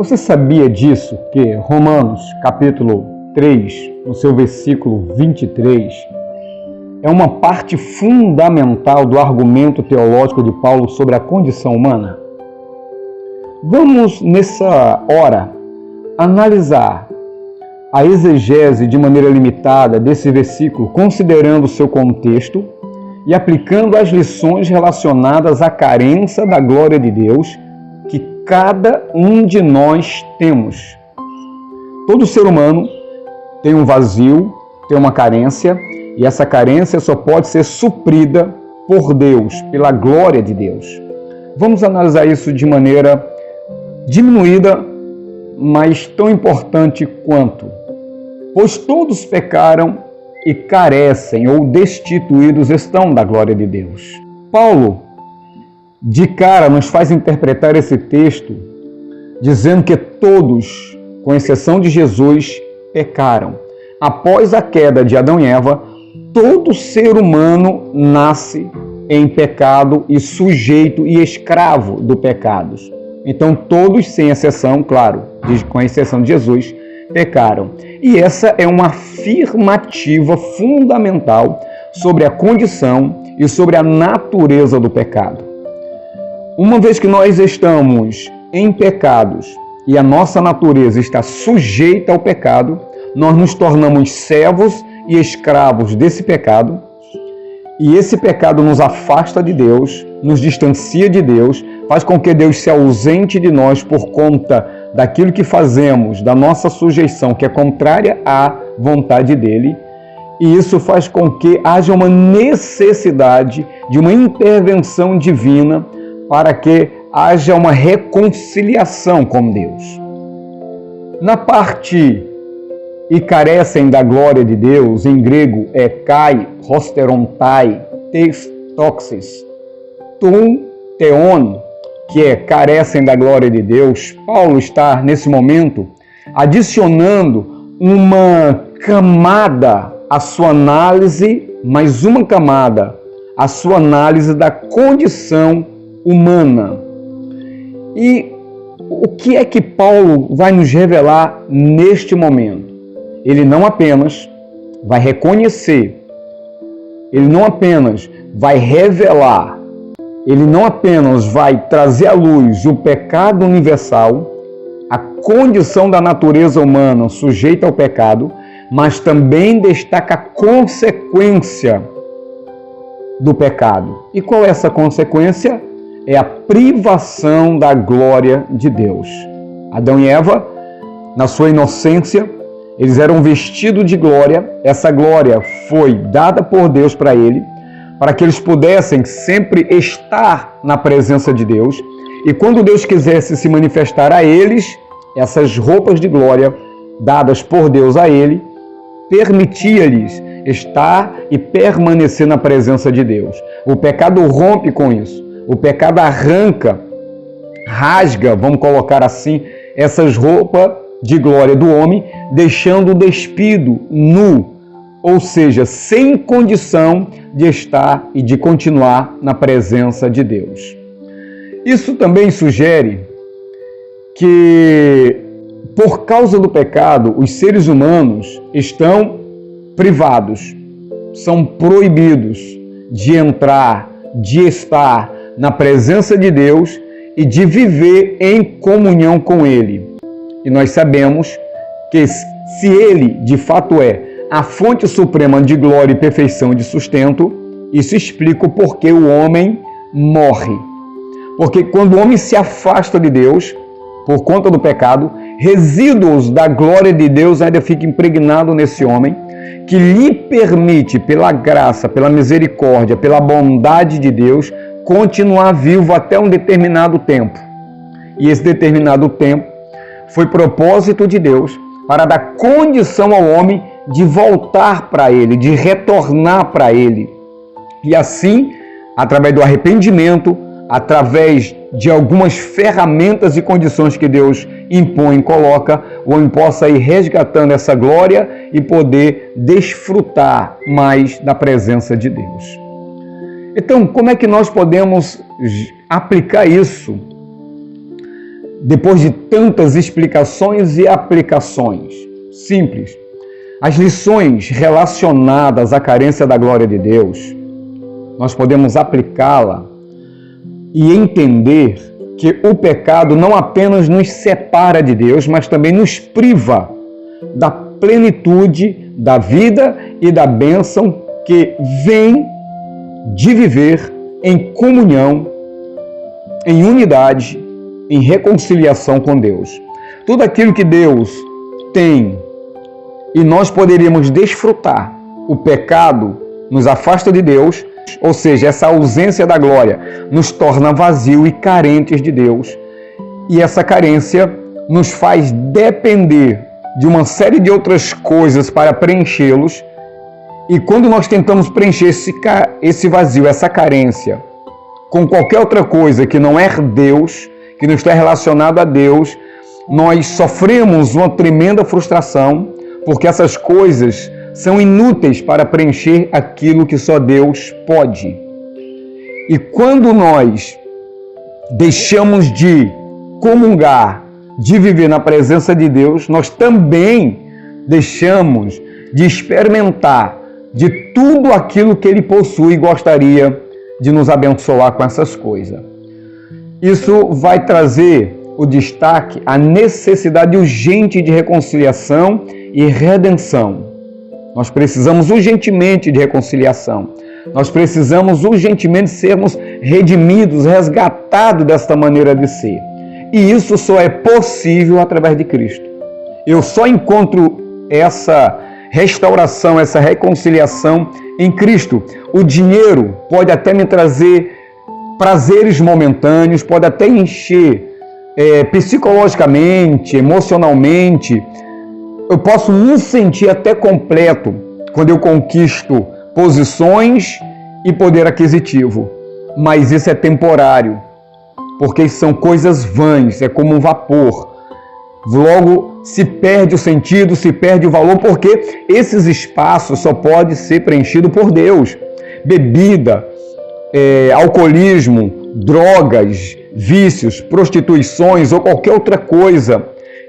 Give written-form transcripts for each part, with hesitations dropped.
Você sabia disso? Que Romanos, capítulo 3, no seu versículo 23, é uma parte fundamental do argumento teológico de Paulo sobre a condição humana? Vamos, nessa hora, analisar a exegese de maneira limitada desse versículo, considerando o seu contexto e aplicando as lições relacionadas à carência da glória de Deus que cada um de nós temos. Todo ser humano tem um vazio, tem uma carência, e essa carência só pode ser suprida por Deus, pela glória de Deus. Vamos analisar isso de maneira diminuída, mas tão importante quanto. Pois todos pecaram e carecem ou destituídos estão da glória de Deus. Paulo, de cara, nos faz interpretar esse texto dizendo que todos, com exceção de Jesus, pecaram. Após a queda de Adão e Eva, todo ser humano nasce em pecado e sujeito e escravo do pecado. Então todos, sem exceção, claro, com exceção de Jesus, pecaram. E essa é uma afirmativa fundamental sobre a condição e sobre a natureza do pecado. Uma vez que nós estamos em pecados e a nossa natureza está sujeita ao pecado, nós nos tornamos servos e escravos desse pecado, e esse pecado nos afasta de Deus, nos distancia de Deus, faz com que Deus se ausente de nós por conta daquilo que fazemos, da nossa sujeição, que é contrária à vontade dele, e isso faz com que haja uma necessidade de uma intervenção divina para que haja uma reconciliação com Deus. Na parte e carecem da glória de Deus, em grego é kai, rosterontai, testoxis, tum, teon, que é carecem da glória de Deus. Paulo está, nesse momento, adicionando uma camada à sua análise, mais uma camada à sua análise da condição humana. E o que é que Paulo vai nos revelar neste momento? Ele não apenas vai reconhecer, ele não apenas vai revelar, ele não apenas vai trazer à luz o pecado universal, a condição da natureza humana sujeita ao pecado, mas também destaca a consequência do pecado. E qual é essa consequência? É a privação da glória de Deus. Adão e Eva, na sua inocência, eles eram vestidos de glória. Essa glória foi dada por Deus para ele, para que eles pudessem sempre estar na presença de Deus. E quando Deus quisesse se manifestar a eles, essas roupas de glória dadas por Deus a ele, permitia-lhes estar e permanecer na presença de Deus. O pecado rompe com isso. O pecado arranca, rasga, vamos colocar assim, essas roupas de glória do homem, deixando o despido nu, ou seja, sem condição de estar e de continuar na presença de Deus. Isso também sugere que, por causa do pecado, os seres humanos estão privados, são proibidos de entrar, de estar na presença de Deus e de viver em comunhão com Ele. E nós sabemos que se Ele, de fato, é a fonte suprema de glória e perfeição e de sustento, isso explica o porquê o homem morre. Porque quando o homem se afasta de Deus, por conta do pecado, resíduos da glória de Deus ainda ficam impregnados nesse homem, que lhe permite, pela graça, pela misericórdia, pela bondade de Deus, continuar vivo até um determinado tempo. E esse determinado tempo foi propósito de Deus para dar condição ao homem de voltar para Ele, de retornar para Ele. E assim, através do arrependimento, através de algumas ferramentas e condições que Deus impõe e coloca, o homem possa ir resgatando essa glória e poder desfrutar mais da presença de Deus. Então, como é que nós podemos aplicar isso depois de tantas explicações e aplicações simples, as lições relacionadas à carência da glória de Deus, nós podemos aplicá-la e entender que o pecado não apenas nos separa de Deus, mas também nos priva da plenitude da vida e da bênção que vem de viver em comunhão, em unidade, em reconciliação com Deus. Tudo aquilo que Deus tem e nós poderíamos desfrutar, o pecado nos afasta de Deus, ou seja, essa ausência da glória nos torna vazio e carentes de Deus. E essa carência nos faz depender de uma série de outras coisas para preenchê-los. E quando nós tentamos preencher esse vazio, essa carência, com qualquer outra coisa que não é Deus, que não está relacionado a Deus, nós sofremos uma tremenda frustração, porque essas coisas são inúteis para preencher aquilo que só Deus pode. E quando nós deixamos de comungar, de viver na presença de Deus, nós também deixamos de experimentar de tudo aquilo que Ele possui e gostaria de nos abençoar com essas coisas. Isso vai trazer o destaque, a necessidade urgente de reconciliação e redenção. Nós precisamos urgentemente de reconciliação. Nós precisamos urgentemente sermos redimidos, resgatados desta maneira de ser. E isso só é possível através de Cristo. Eu só encontro essa restauração, essa reconciliação em Cristo. O dinheiro pode até me trazer prazeres momentâneos, pode até encher psicologicamente, emocionalmente. Eu posso me sentir até completo quando eu conquisto posições e poder aquisitivo. Mas isso é temporário, porque são coisas vãs, é como um vapor. Logo, se perde o sentido, se perde o valor, porque esses espaços só podem ser preenchidos por Deus. Bebida, alcoolismo, drogas, vícios, prostituições ou qualquer outra coisa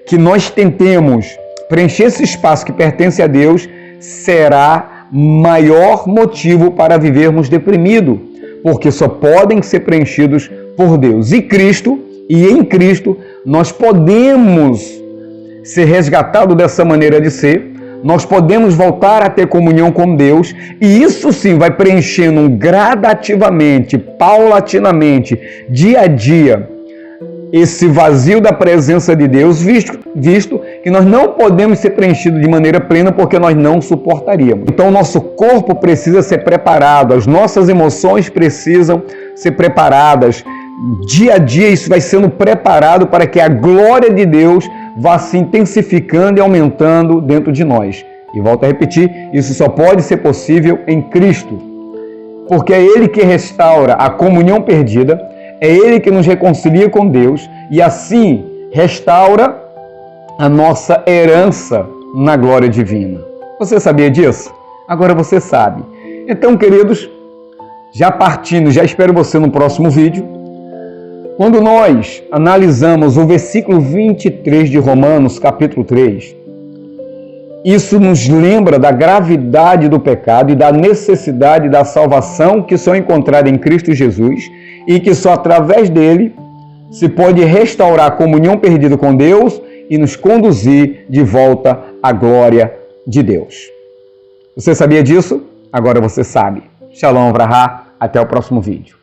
que nós tentemos preencher esse espaço que pertence a Deus, será maior motivo para vivermos deprimidos, porque só podem ser preenchidos por Deus. E em Cristo, nós podemos ser resgatados dessa maneira de ser, nós podemos voltar a ter comunhão com Deus, e isso sim vai preenchendo gradativamente, paulatinamente, dia a dia, esse vazio da presença de Deus, visto que nós não podemos ser preenchidos de maneira plena porque nós não suportaríamos. Então o nosso corpo precisa ser preparado, as nossas emoções precisam ser preparadas. Dia a dia isso vai sendo preparado para que a glória de Deus vá se intensificando e aumentando dentro de nós. E volto a repetir, isso só pode ser possível em Cristo, porque é Ele que restaura a comunhão perdida, é Ele que nos reconcilia com Deus e assim restaura a nossa herança na glória divina. Você sabia disso? Agora você sabe. Então, queridos, já partindo, já espero você no próximo vídeo. Quando nós analisamos o versículo 23 de Romanos, capítulo 3, isso nos lembra da gravidade do pecado e da necessidade da salvação que só é encontrada em Cristo Jesus e que só através dele se pode restaurar a comunhão perdida com Deus e nos conduzir de volta à glória de Deus. Você sabia disso? Agora você sabe. Shalom Avrahá. Até o próximo vídeo.